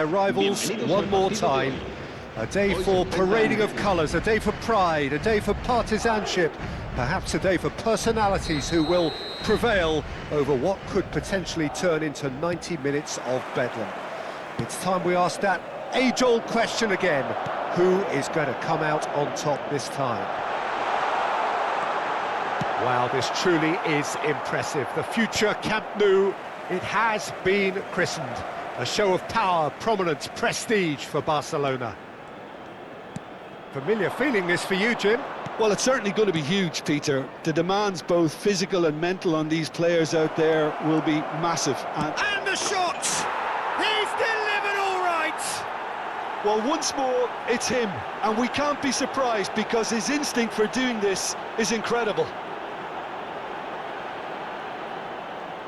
Their rivals one more time. A day for parading of colours, a day for pride, a day for partisanship, perhaps a day for personalities who will prevail over what could potentially turn into 90 minutes of bedlam. It's time we ask that age-old question again. Who is going to come out on top this time? Wow, this truly is impressive. The future Camp Nou, it has been christened. A show of power, prominence, prestige for Barcelona. Familiar feeling this for you, Jim? Well, it's certainly going to be huge, Peter. The demands, both physical and mental, on these players out there will be massive. And the shot! He's delivered all right! Well, once more, it's him. And we can't be surprised because his instinct for doing this is incredible.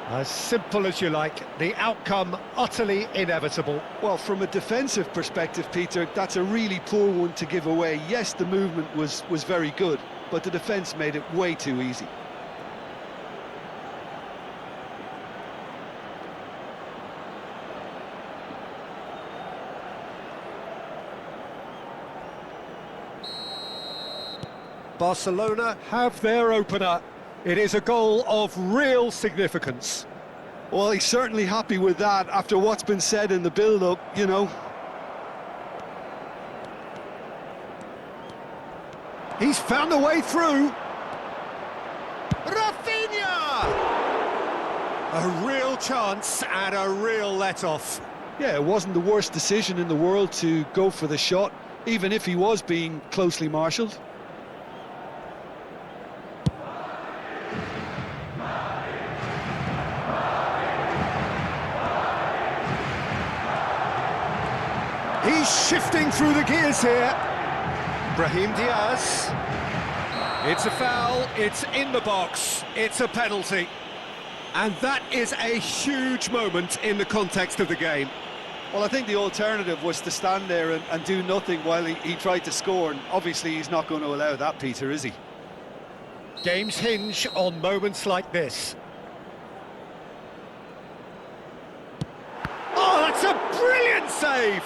As simple as you like, the outcome utterly inevitable. Well, from a defensive perspective, Peter, that's a really poor one to give away. Yes, the movement was very good, but the defence made it way too easy. Barcelona have their opener. It is a goal of real significance. Well, he's certainly happy with that after what's been said in the build-up, you know. He's found a way through. Rafinha! A real chance and a real let-off. Yeah, it wasn't the worst decision in the world to go for the shot, even if he was being closely marshalled. He's shifting through the gears here. Brahim Diaz. It's a foul, it's in the box, it's a penalty. And that is a huge moment in the context of the game. Well, I think the alternative was to stand there and do nothing while he tried to score, and obviously he's not going to allow that, Peter, is he? Games hinge on moments like this. Oh, that's a brilliant save!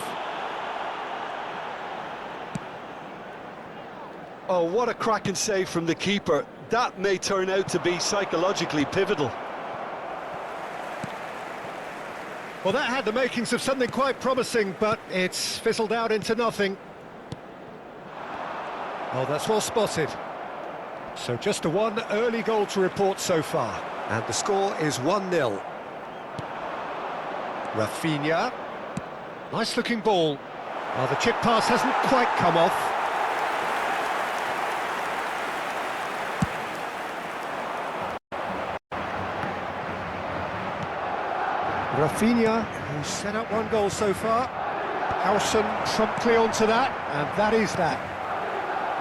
Oh, what a cracking save from the keeper. That may turn out to be psychologically pivotal. Well, that had the makings of something quite promising, but it's fizzled out into nothing. Oh, that's well spotted. So just the one early goal to report so far. And the score is 1-0. Rafinha. Nice-looking ball. Well, the chip pass hasn't quite come off. Rafinha, who's set up one goal so far. Howson promptly onto that, and that is that.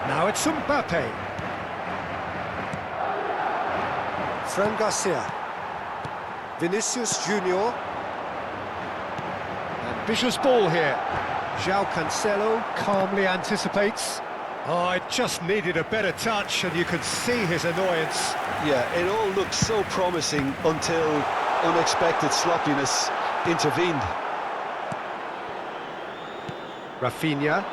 Now it's Mbappe. Fran Garcia. Vinicius Junior. Ambitious ball here. João Cancelo calmly anticipates. Oh, it just needed a better touch, and you could see his annoyance. Yeah, it all looked so promising until unexpected sloppiness intervened. Rafinha.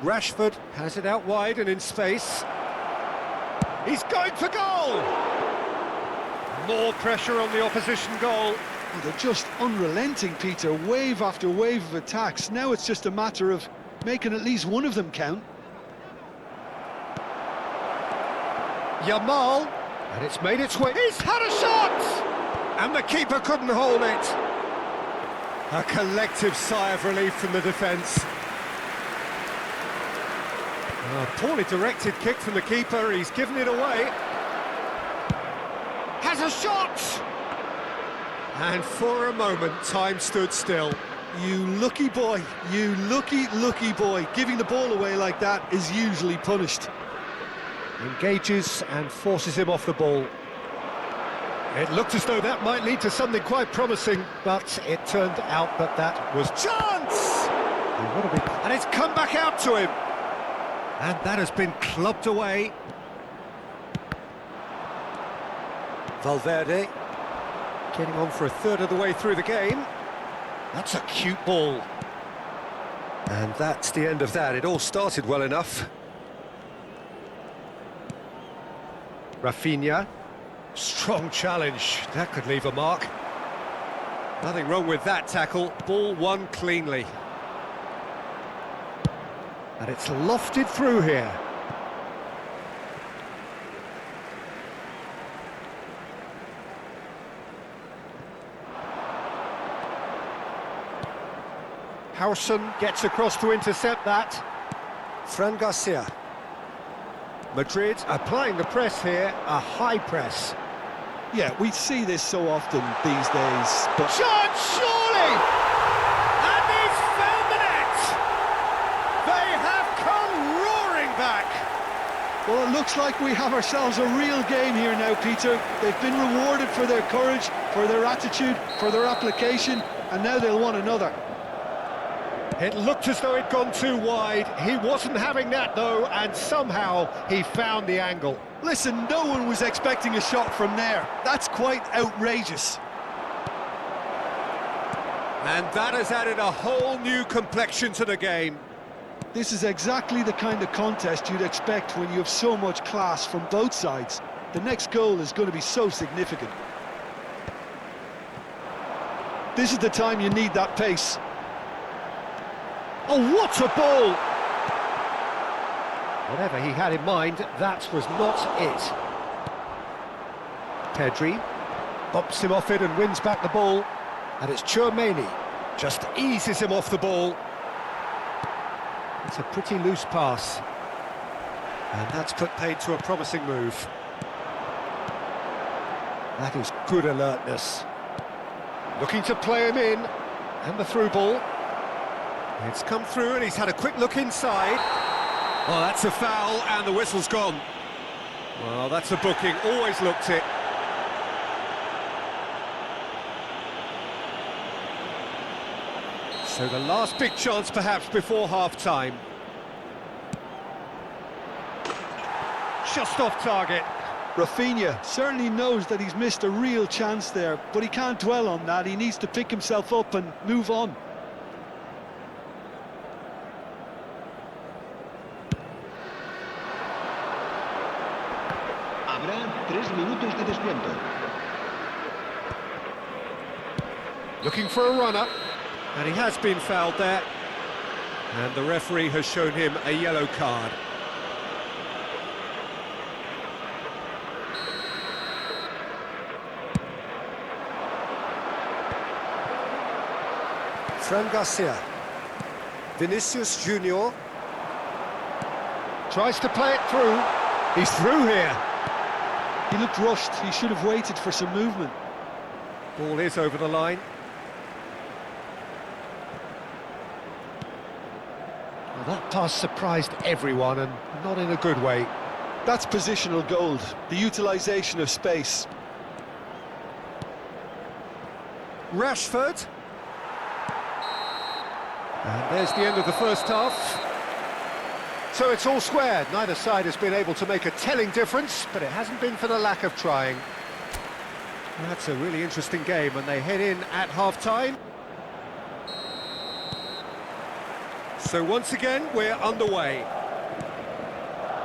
Rashford has it out wide and in space. He's going for goal! More pressure on the opposition goal. Oh, they're just unrelenting, Peter. Wave after wave of attacks. Now it's just a matter of making at least one of them count. Yamal. And it's made its way. He's had a shot! And the keeper couldn't hold it. A collective sigh of relief from the defence. A poorly directed kick from the keeper. He's given it away. Has a shot! And for a moment, time stood still. You lucky boy. You lucky boy. Giving the ball away like that is usually punished. Engages and forces him off the ball. It looked as though that might lead to something quite promising, but it turned out that that was chance! And it's come back out to him. And that has been clubbed away. Valverde. Getting on for a third of the way through the game. That's a cute ball. And that's the end of that. It all started well enough. Rafinha. Strong challenge. That could leave a mark. Nothing wrong with that tackle. Ball won cleanly. And it's lofted through here. Howson gets across to intercept that. Fran Garcia. Madrid applying the press here, a high press. Yeah, we see this so often these days, but... Shot, surely! And he's found the net! They have come roaring back! Well, it looks like we have ourselves a real game here now, Peter. They've been rewarded for their courage, for their attitude, for their application, and now they'll want another. It looked as though it'd gone too wide. He wasn't having that, though, and somehow he found the angle. Listen, no one was expecting a shot from there. That's quite outrageous. And that has added a whole new complexion to the game. This is exactly the kind of contest you'd expect when you have so much class from both sides. The next goal is going to be so significant. This is the time you need that pace. Oh, what a ball! Whatever he had in mind, that was not it. Pedri bumps him off it and wins back the ball. And it's Tchouaméni, just eases him off the ball. It's a pretty loose pass. And that's put paid to a promising move. That is good alertness. Looking to play him in. And the through ball. It's come through and he's had a quick look inside. Oh, that's a foul and the whistle's gone. Well, that's a booking, always looked it. So the last big chance perhaps before half-time. Just off target. Rafinha certainly knows that he's missed a real chance there, but he can't dwell on that. He needs to pick himself up and move on. Habrá 3 minutos de descuento. Looking for a run-up, and he has been fouled there. And the referee has shown him a yellow card. Fran Garcia. Vinicius Junior. Tries to play it through. He's through here. He looked rushed. He should have waited for some movement. Ball is over the line. Well, that pass surprised everyone, and not in a good way. That's positional gold, the utilisation of space. Rashford. And there's the end of the first half. So it's all square. Neither side has been able to make a telling difference, but it hasn't been for the lack of trying. That's a really interesting game, and they head in at half-time. So once again, we're underway.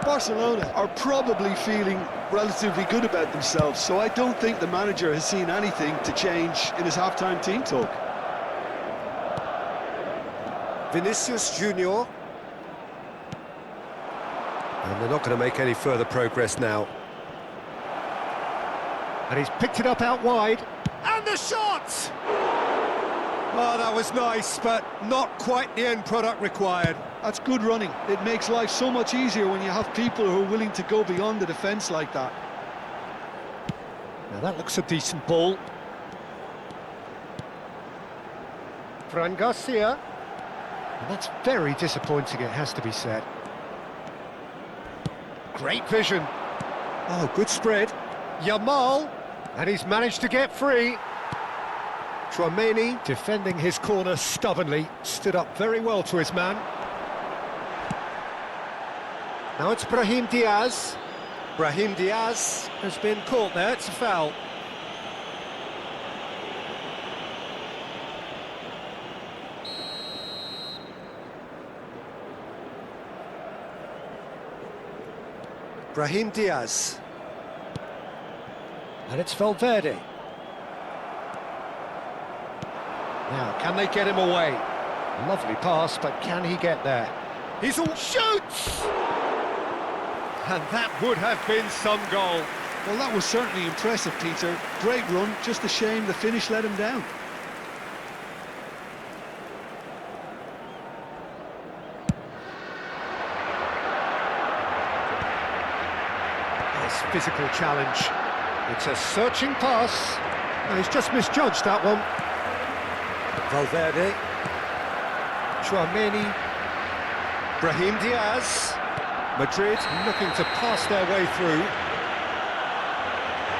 Barcelona are probably feeling relatively good about themselves, so I don't think the manager has seen anything to change in his half-time team talk. Vinicius Junior. And they're not going to make any further progress now. And he's picked it up out wide. And the shot! Oh, that was nice, but not quite the end product required. That's good running. It makes life so much easier when you have people who are willing to go beyond the defence like that. Now that looks a decent ball. Fran Garcia. And that's very disappointing, it has to be said. Great vision. Oh, good spread. Yamal. And he's managed to get free. Tchouaméni, defending his corner stubbornly, stood up very well to his man. Now it's Brahim Diaz. Brahim Diaz has been caught there, it's a foul. Brahim Diaz. And it's Valverde. Now, can they get him away? Lovely pass, but can he get there? He's all shoots! And that would have been some goal. Well, that was certainly impressive, Peter. Great run, just a shame the finish let him down. Nice physical challenge. It's a searching pass. No, he's just misjudged that one. Valverde. Chouameni. Brahim Diaz. Madrid looking to pass their way through.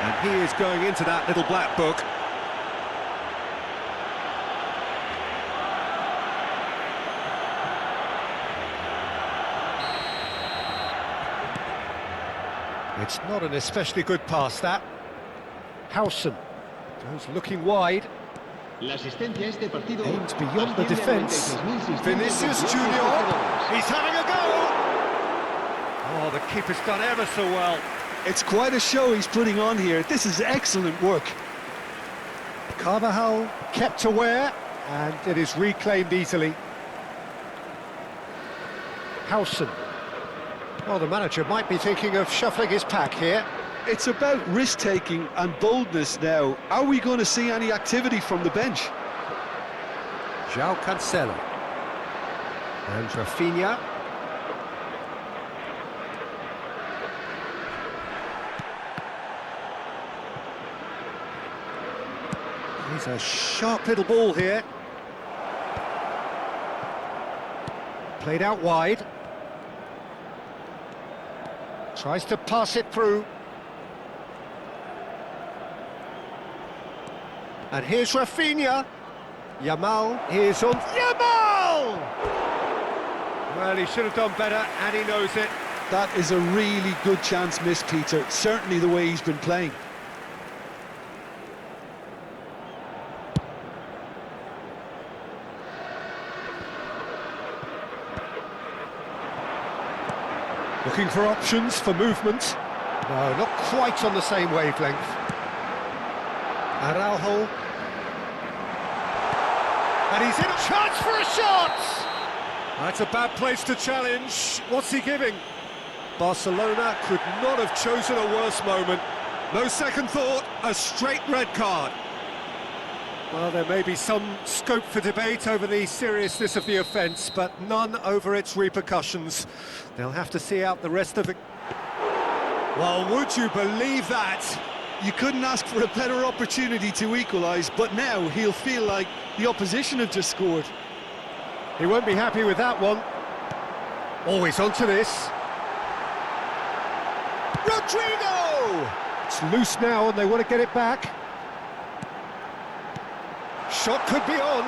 And he is going into that little black book. It's not an especially good pass, that. Howson goes looking wide. Aimed beyond the defence. Vinicius Junior. He's having a go. Oh, the keeper's done ever so well. It's quite a show he's putting on here. This is excellent work. Carvajal kept aware, and it is reclaimed easily. Howson. Well, the manager might be thinking of shuffling his pack here. It's about risk-taking and boldness now. Are we going to see any activity from the bench? João Cancelo. And Rafinha. He's a sharp little ball here. Played out wide. Tries to pass it through. And here's Rafinha. Yamal is on. Yamal! Well, he should have done better, and he knows it. That is a really good chance missed, Peter. Certainly the way he's been playing. Looking for options for movement. No, not quite on the same wavelength. Araujo. And he's in a chance for a shot! That's a bad place to challenge. What's he giving? Barcelona could not have chosen a worse moment. No second thought, a straight red card. Well, there may be some scope for debate over the seriousness of the offence, but none over its repercussions. They'll have to see out the rest of the... Well, would you believe that? You couldn't ask for a better opportunity to equalise, but now he'll feel like the opposition have just scored. He won't be happy with that one. Always onto this. Rodrigo! It's loose now and they want to get it back. Shot could be on.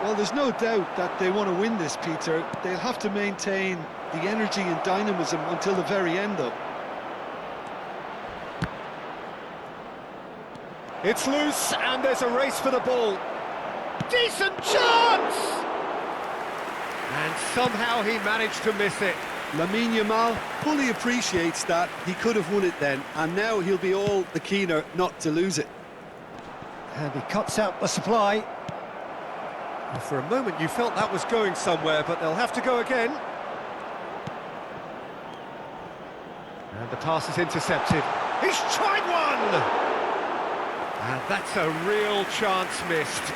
Well, there's no doubt that they want to win this, Peter. They'll have to maintain the energy and dynamism until the very end, though. It's loose, and there's a race for the ball. Decent chance! And somehow he managed to miss it. Lamine Yamal fully appreciates that. He could have won it then, and now he'll be all the keener not to lose it. And he cuts out the supply. Well, for a moment you felt that was going somewhere, but they'll have to go again. And the pass is intercepted. He's tried one! And that's a real chance missed.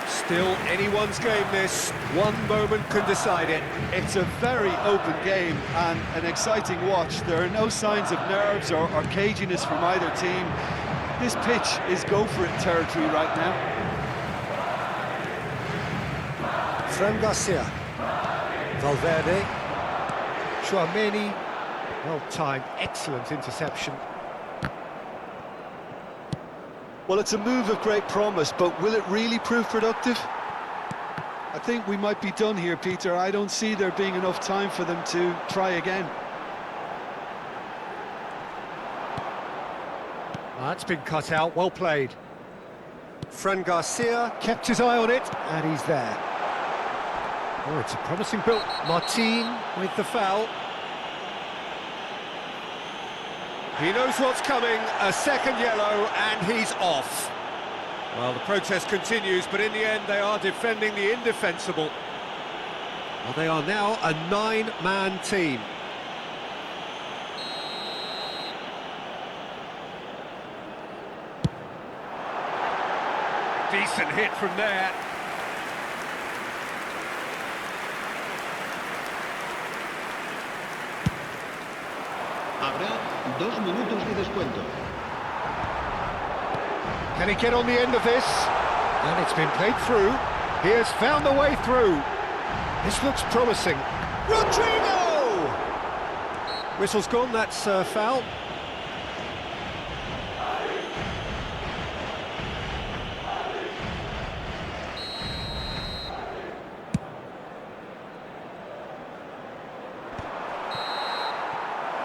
Still anyone's game this. One moment can decide it. It's a very open game and an exciting watch. There are no signs of nerves or caginess from either team. This pitch is go-for-it territory right now. Fran Garcia. Valverde. Chouameni. Well-timed, excellent interception. Well, it's a move of great promise, but will it really prove productive? I think we might be done here, Peter. I don't see there being enough time for them to try again. That's been cut out, well played. Fran Garcia kept his eye on it, and he's there. Oh, it's a promising build. Martin with the foul. He knows what's coming, a second yellow, and he's off. Well, the protest continues, but in the end they are defending the indefensible. Well, they are now a 9-man team. Decent hit from there. Habrá 2 minutos de descuento. Can he get on the end of this? And it's been played through. He has found the way through. This looks promising. Rodrigo! Whistle's gone, that's foul.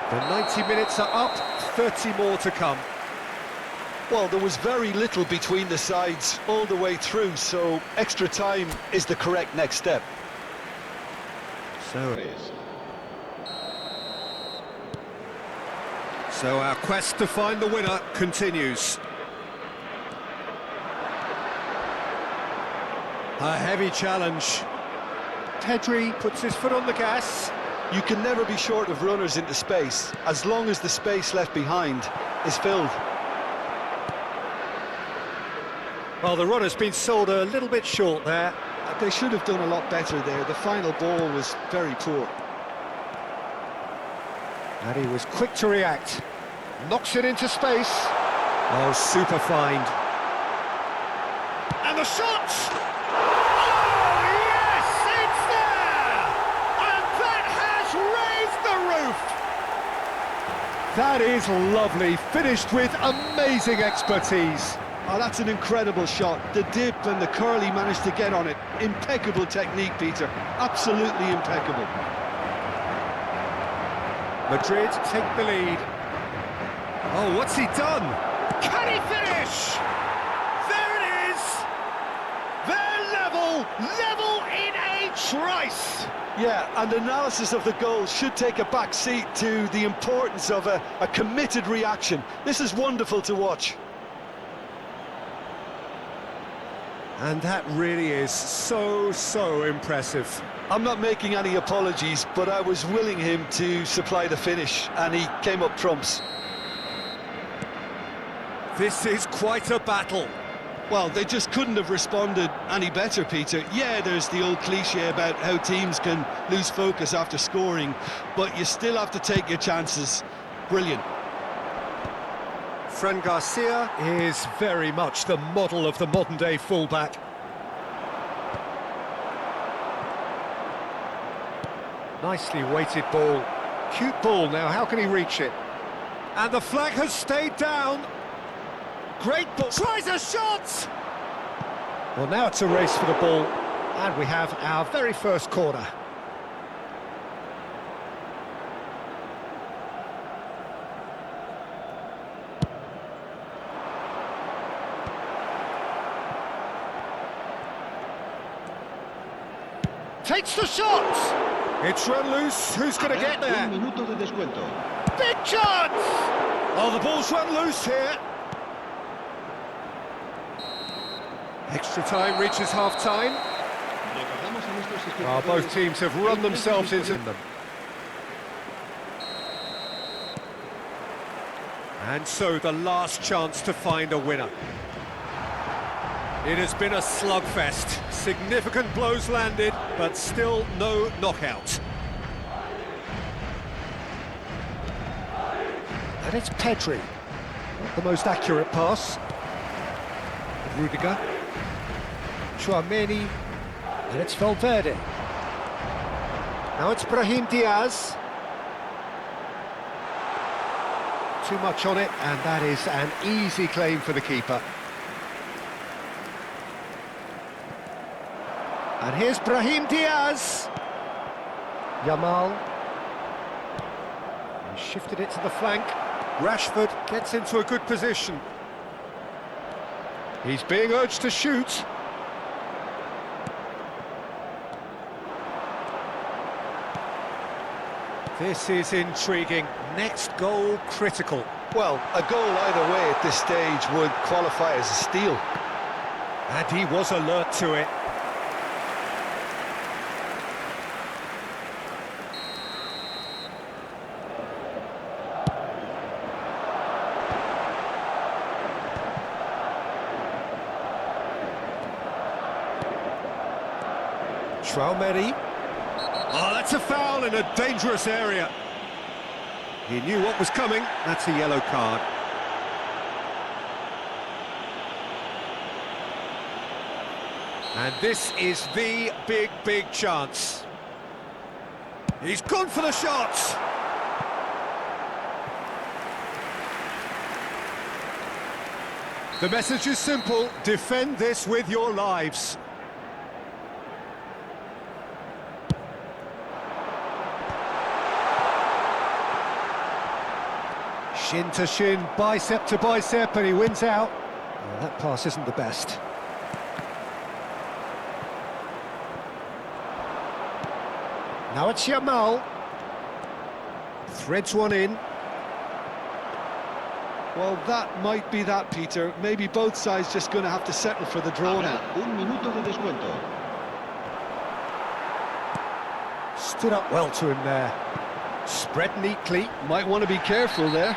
The 90 minutes are up, 30 more to come. Well, there was very little between the sides all the way through, so extra time is the correct next step. So our quest to find the winner continues. A heavy challenge. Pedri puts his foot on the gas. You can never be short of runners into space, as long as the space left behind is filled. Well, the run has been sold a little bit short there. They should have done a lot better there. The final ball was very poor. And he was quick to react. Knocks it into space. Oh, super find. And the shot! Oh, yes, it's there! And that has raised the roof! That is lovely, finished with amazing expertise. Oh, that's an incredible shot. The dip and the curl he managed to get on it. Impeccable technique, Peter. Absolutely impeccable. Madrid take the lead. Oh, what's he done? Can he finish? There it is! They're level in a trice! Yeah, and analysis of the goal should take a back seat to the importance of a committed reaction. This is wonderful to watch. And that really is so impressive. I'm not making any apologies, but I was willing him to supply the finish, and he came up trumps. This is quite a battle. Well, they just couldn't have responded any better, Peter. Yeah, there's the old cliche about how teams can lose focus after scoring, but you still have to take your chances. Brilliant. Fran Garcia is very much the model of the modern-day fullback. Nicely weighted ball. Cute ball now, how can he reach it? And the flag has stayed down. Great ball. Tries a shot! Well, now it's a race for the ball. And we have our very first corner. Takes the shot! It's run loose, who's going to get there? Un minuto de descuento. Big chance! Oh, the ball's run loose here. Extra time reaches half-time. Well, both teams have run themselves into them. And so the last chance to find a winner. It has been a slugfest. Significant blows landed, but still no knockout. And it's Pedri. Not the most accurate pass. Rudiger. Chouameni. And it's Valverde. Now it's Brahim Diaz. Too much on it, and that is an easy claim for the keeper. And here's Brahim Diaz. Yamal. He shifted it to the flank. Rashford gets into a good position. He's being urged to shoot. This is intriguing. Next goal critical. Well, a goal either way at this stage would qualify as a steal. And he was alert to it. Traumeri. Oh, that's a foul in a dangerous area. He knew what was coming. That's a yellow card. And this is the big chance. He's gone for the shot. The message is simple: defend this with your lives. Shin to shin, bicep to bicep, and he wins out. Oh, that pass isn't the best. Now it's Yamal. Threads one in. Well, that might be that, Peter. Maybe both sides just going to have to settle for the draw now. Un minuto de descuento. Stood up well to him there. Spread neatly. Might want to be careful there.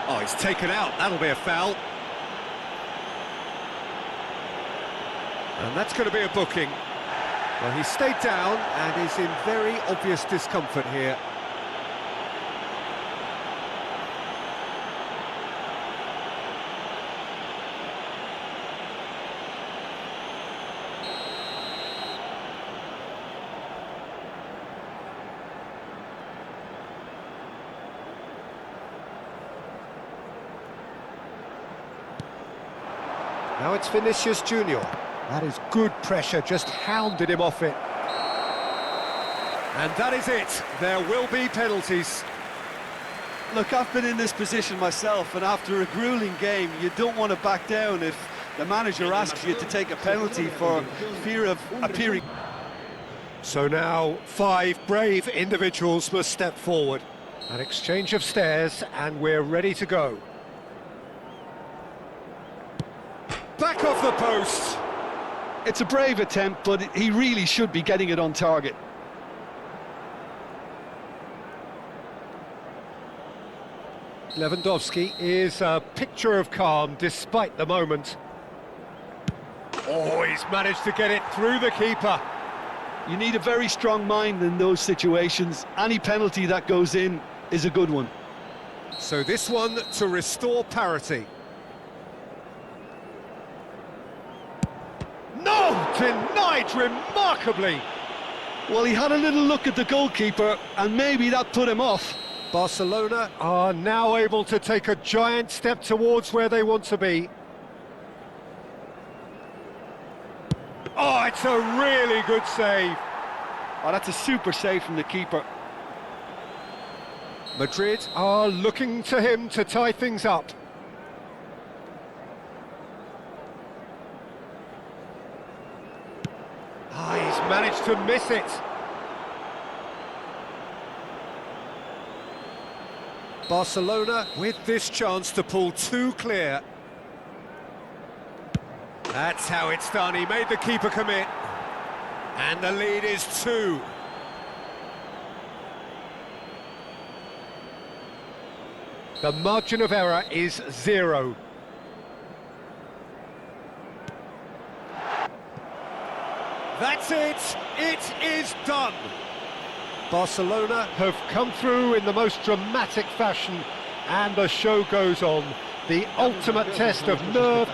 Oh, he's taken out. That'll be a foul. And that's going to be a booking. Well, he stayed down and is in very obvious discomfort here. Now it's Vinicius Junior. That is good pressure, just hounded him off it. And that is it. There will be penalties. Look, I've been in this position myself, and after a grueling game, you don't want to back down if the manager asks you to take a penalty for fear of appearing. So now 5 brave individuals must step forward. An exchange of stares, and we're ready to go. Back off the post. It's a brave attempt, but he really should be getting it on target. Lewandowski is a picture of calm despite the moment. Oh, he's managed to get it through the keeper. You need a very strong mind in those situations. Any penalty that goes in is a good one. So this one to restore parity. No! Denied remarkably! Well, he had a little look at the goalkeeper, and maybe that put him off. Barcelona are now able to take a giant step towards where they want to be. Oh, it's a really good save. Oh, that's a super save from the keeper. Madrid are looking to him to tie things up. Ah, he's managed to miss it. Barcelona with this chance to pull 2 clear. That's how it's done. He made the keeper commit. And the lead is 2. The margin of error is 0. That's it! It is done! Barcelona have come through in the most dramatic fashion, and the show goes on. The ultimate test of nerve